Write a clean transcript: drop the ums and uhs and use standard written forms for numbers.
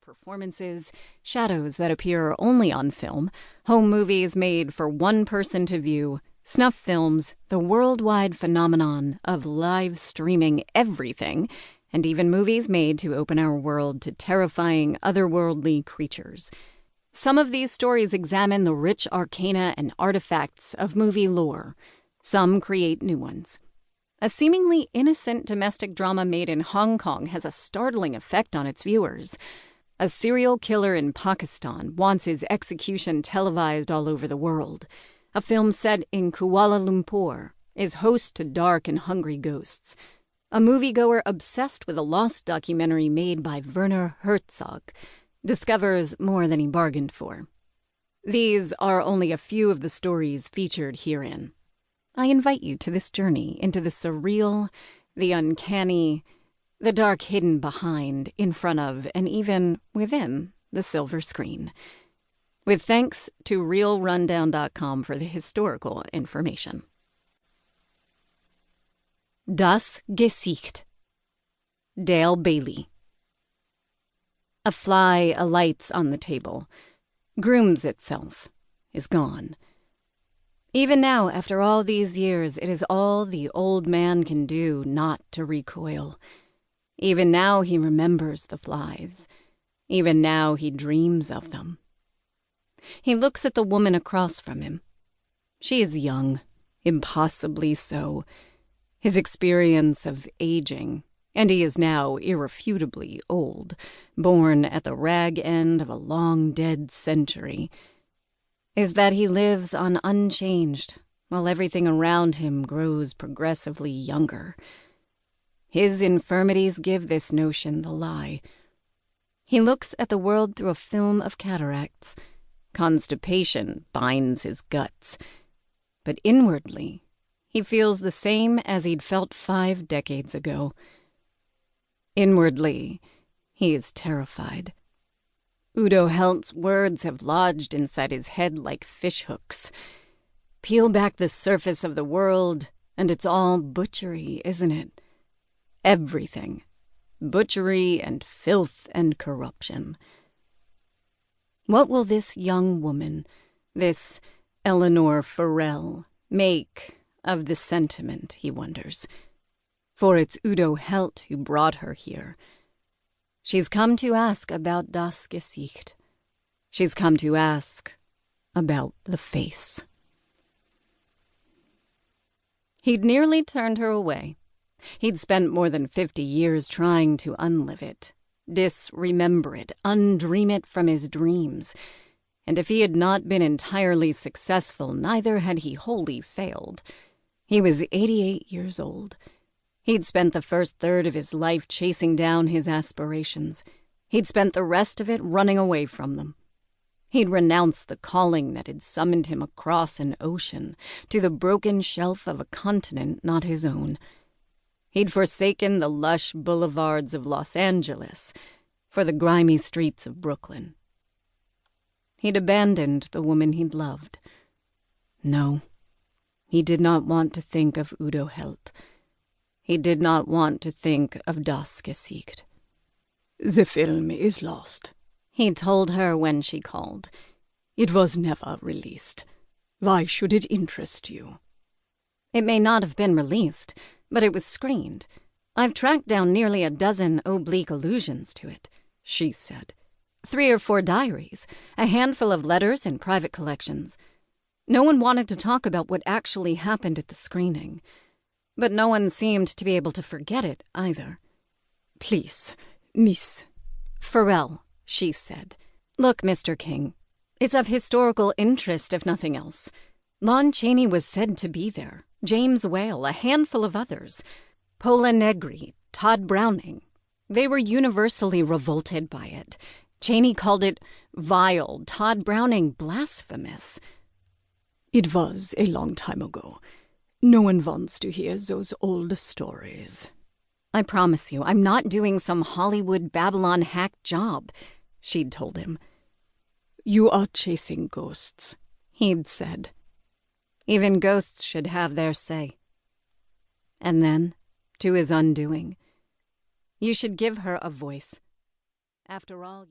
Performances, shadows that appear only on film, home movies made for one person to view, snuff films, the worldwide phenomenon of live streaming everything, and even movies made to open our world to terrifying otherworldly creatures. Some of these stories examine the rich arcana and artifacts of movie lore. Some create new ones. A seemingly innocent domestic drama made in Hong Kong has a startling effect on its viewers. A serial killer in Pakistan wants his execution televised all over the world. A film set in Kuala Lumpur is host to dark and hungry ghosts. A moviegoer obsessed with a lost documentary made by Werner Herzog discovers more than he bargained for. These are only a few of the stories featured herein. I invite you to this journey into the surreal, the uncanny, the dark hidden behind, in front of, and even within the silver screen. With thanks to realrundown.com for the historical information. Das Gesicht. Dale Bailey. A fly alights on the table, grooms itself, is gone. Even now, after all these years, it is all the old man can do not to recoil. Even now he remembers the flies. Even now he dreams of them. He looks at the woman across from him. She is young, impossibly so. His experience of aging, and he is now irrefutably old, born at the rag end of a long-dead century, is that he lives on unchanged, while everything around him grows progressively younger. His infirmities give this notion the lie. He looks at the world through a film of cataracts. Constipation binds his guts. But inwardly, he feels the same as he'd felt 5 decades ago. Inwardly, he is terrified. Udo Helt's words have lodged inside his head like fishhooks. Peel back the surface of the world, and it's all butchery, isn't it? Everything. Butchery and filth and corruption. What will this young woman, this Eleanor Farrell, make of the sentiment, he wonders? For it's Udo Helt who brought her here. She's come to ask about das Gesicht. She's come to ask about the face. He'd nearly turned her away. He'd spent more than 50 years trying to unlive it, disremember it, undream it from his dreams. And if he had not been entirely successful, neither had he wholly failed. He was 88 years old. He'd spent the first third of his life chasing down his aspirations. He'd spent the rest of it running away from them. He'd renounced the calling that had summoned him across an ocean to the broken shelf of a continent not his own. He'd forsaken the lush boulevards of Los Angeles for the grimy streets of Brooklyn. He'd abandoned the woman he'd loved. No, he did not want to think of Udo Helt. He did not want to think of Das Gesicht. "The film is lost," he told her when she called. "It was never released. Why should it interest you?" "It may not have been released, but it was screened. I've tracked down nearly a dozen oblique allusions to it," she said. 3 or 4 diaries, a handful of letters and private collections. No one wanted to talk about what actually happened at the screening. But no one seemed to be able to forget it, either. "Please, Miss Farrell," she said. "Look, Mr. King, it's of historical interest, if nothing else. Lon Chaney was said to be there, James Whale, a handful of others. Pola Negri, Todd Browning. They were universally revolted by it. Chaney called it vile, Todd Browning blasphemous." "It was a long time ago. No one wants to hear those old stories." "I promise you, I'm not doing some Hollywood Babylon hack job," she'd told him. "You are chasing ghosts," he'd said. Even ghosts should have their say. And then, to his undoing, you should give her a voice. After all, you...